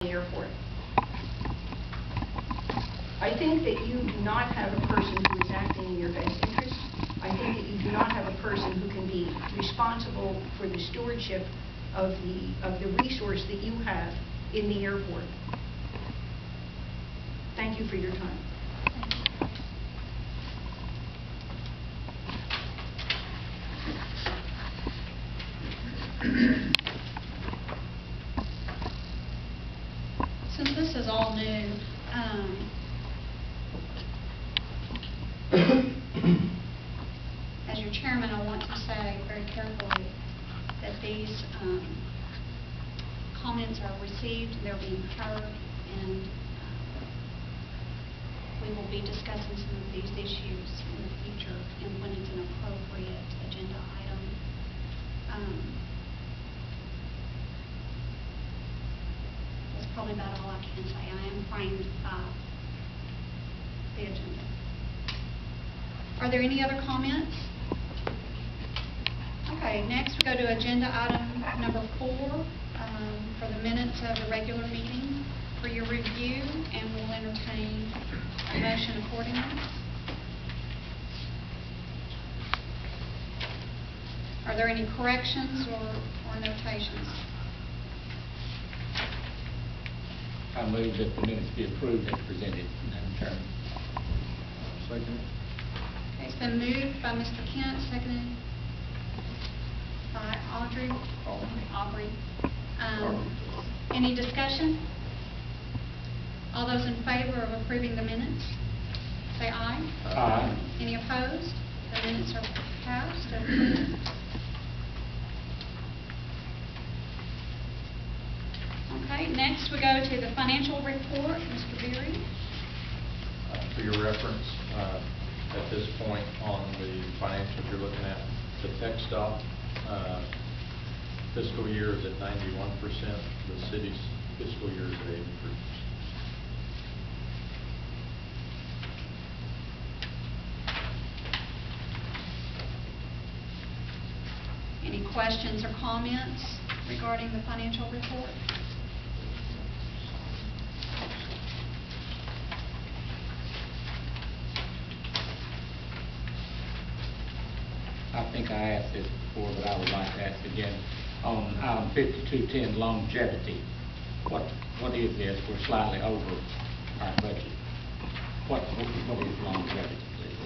the airport. I think that you do not have a person who is acting in your best interest. I think that you do not have a person who can be responsible for the stewardship of the resource that you have in the airport. Thank you for your time. Since this is all new, as your chairman, I want to say very carefully that these comments are received, they're being heard, and we will be discussing some of these issues in the future and when it's an appropriate agenda item. That's probably about all I can say. I am framed by the agenda. Are there any other comments? Okay, next we go to agenda item number 4 for the minutes of the regular meeting for your review, and we'll entertain a motion accordingly. Are there any corrections or notations? I move that the minutes be approved as presented, Madam Chairman. Second. Okay, it's been moved by Mr. Kent, seconded by Aubrey. Any discussion? All those in favor of approving the minutes, say aye. Aye. Any opposed? The minutes are passed and approved. Okay, next we go to the financial report. Mr. Beery. For your reference, at this point on the financials you're looking at, the tech stop fiscal year is at 91%. The city's fiscal year is at 80%. Any questions or comments regarding the financial report? I think I asked this before, but I would like to ask again. On item 5210, longevity. What is this? We're slightly over our budget. What is longevity, please?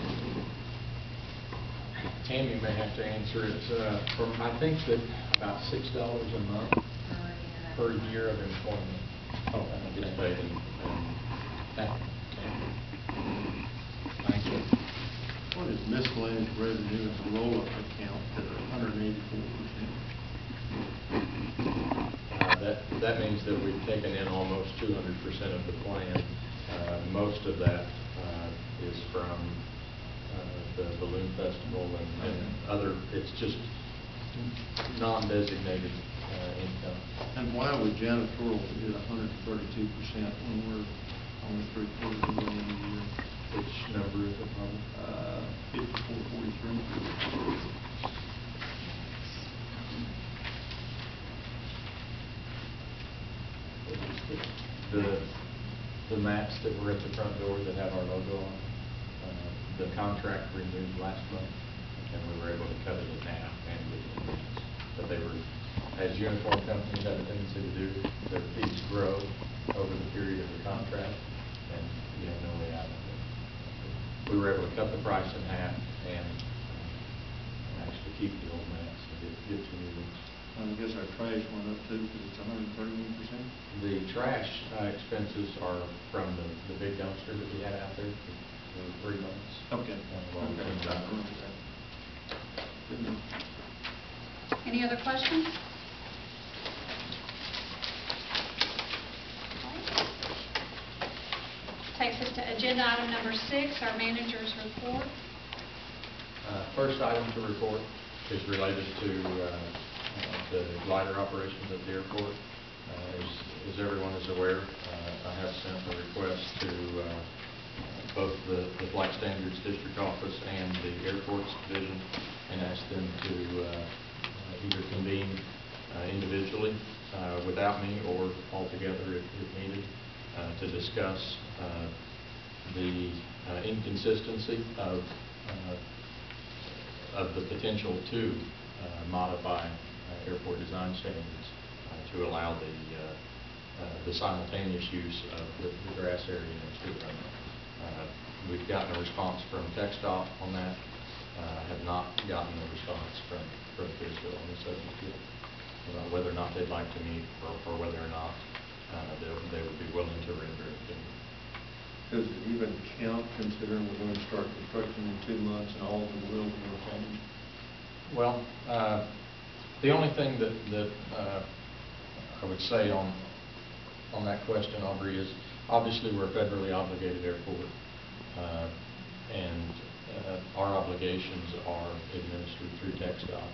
Tammy may have to answer it. I think that about $6 a month per year of employment. Oh, Gets paid thank you. What is miscellaneous revenue as a roll-up account at 184%? That means that we've taken in almost 200% of the plan. Most of that is from the balloon festival and other. It's just non-designated income. And why would janitorial be at 132% when we're only $750,000 a year? Which number is it, Robert? 5443. The mats that were at the front door that have our logo on, the contract renewed last month, and we were able to cut it in half and get the mats. But they were, as uniform companies have a tendency to do, their fees grow over the period of the contract, and you have no way out of it. We were able to cut the price in half and actually keep the old mats and get some new ones. I guess our trash went up too because it's 131%. The trash expenses are from the big dumpster that we had out there for 3 months. Okay. Any other questions? Takes us to agenda item number 6, our manager's report. First item to report is related to the glider operations at the airport. As everyone is aware, I have sent a request to both the Flight Standards District Office and the Airports Division and asked them to either convene individually without me or altogether if needed, to discuss the inconsistency of the potential to modify airport design standards to allow the simultaneous use of the grass area next to the runway. We've gotten a response from TxDOT on that. Have not gotten a response from FISDO on the subject yet about whether or not they'd like to meet or whether or not they would be willing to render an opinion. Does it even count considering we're going to start construction in 2 months and all of the building will change? Well, the only thing that I would say on that question, Aubrey, is obviously we're a federally obligated airport, and our obligations are administered through TxDOT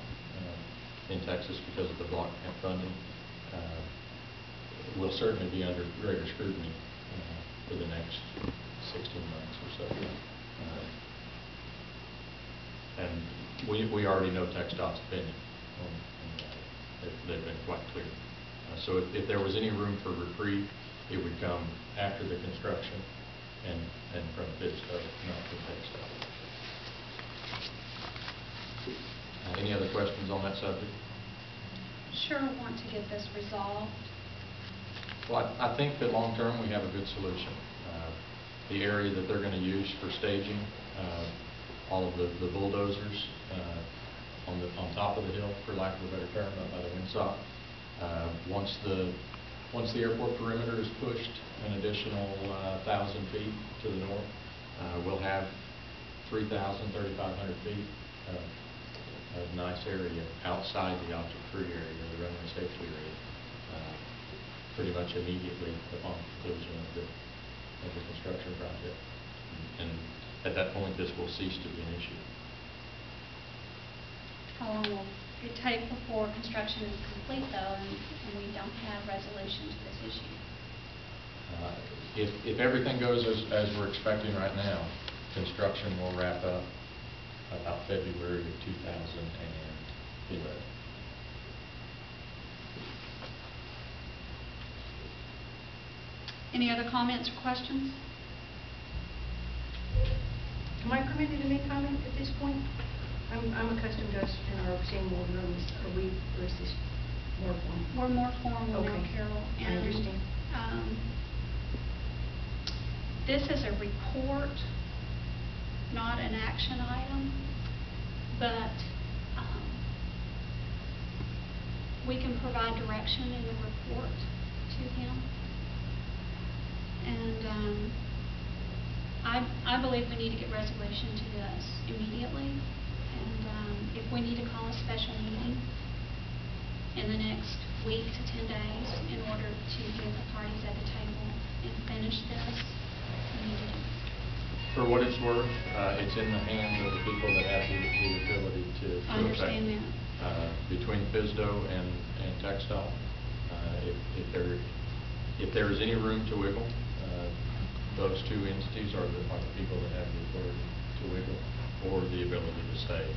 in Texas because of the block grant funding. Will certainly be under greater scrutiny for the next 16 months or so. And we already know TxDOT's opinion on that. They've been quite clear. So if there was any room for reprieve, it would come after the construction and from FISDO, not from TxDOT. Any other questions on that subject? Sure want to get this resolved. Well, I think that long term we have a good solution. The area that they're going to use for staging, all of the bulldozers on top of the hill, for lack of a better term, up by the windsock. Once the airport perimeter is pushed an additional 1,000 feet to the north, we'll have 3,000, 3,500 feet of nice area outside the object-free area, the runway safety area, pretty much immediately upon conclusion of the construction project. And at that point, this will cease to be an issue. How long will it take before construction is complete, though, and we don't have resolution to this issue? If everything goes as we're expecting right now, construction will wrap up about February of 2011. Any other comments or questions? Am I permitted to make comment at this point? I'm accustomed to us in our same old rooms. Or is this more formal? We're more formal now, Okay. Carol. I understand. This is a report, not an action item, but we can provide direction in the report to him. And I believe we need to get resolution to this immediately. And if we need to call a special meeting in the next week to 10 days in order to get the parties at the table and finish this, we need to do it. For what it's worth, it's in the hands of the people that have the ability to I understand affect. that. Between FISDO and TxDOT, if there is any room to wiggle, those two entities are the people that have the authority to wiggle or the ability to say,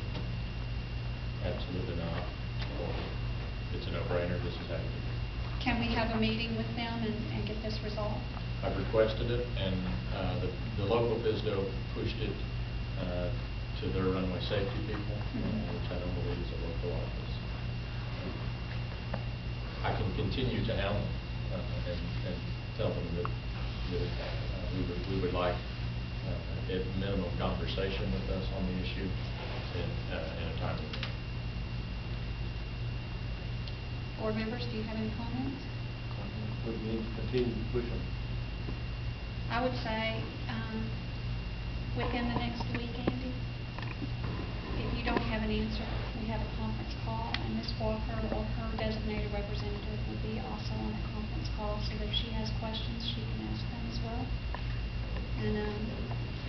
absolutely not, or it's a no-brainer, this is how you do it. Can we have a meeting with them and get this resolved? I've requested it, and the local FISDO pushed it to their runway safety people, which I don't believe is a local office. I can continue to hound them and tell them that we would like at minimum conversation with us on the issue in a timely manner. Board members, do you have any comments? We need to continue to push them. I would say within the next week, Andy, if you don't have an answer, we have a conference call, and Ms. Walker or her designated representative will be also on the conference call, so that if she has questions, she can ask them as well. And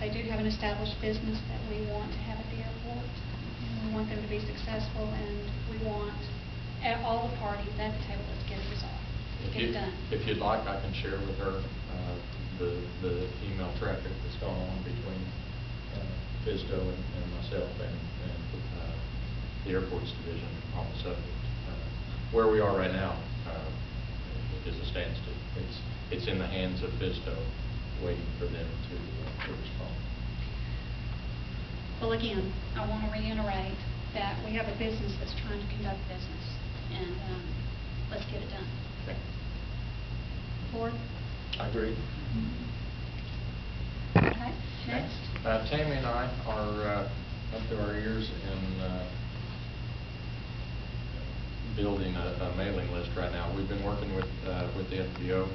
they do have an established business that we want to have at the airport, and we want them to be successful, and we want all the parties at the table to get it resolved, get it done. If you'd like, I can share with her the email traffic that's gone on between FISDO and myself and the airports division on the subject. Where we are right now, is a standstill. It's in the hands of FISTO, waiting for them to respond. Well, again, I want to reiterate that we have a business that's trying to conduct business, and let's get it done. Okay. Board? I agree. Okay, next. Tammy and I are up to our ears in building a mailing list right now. We've been working with the FBO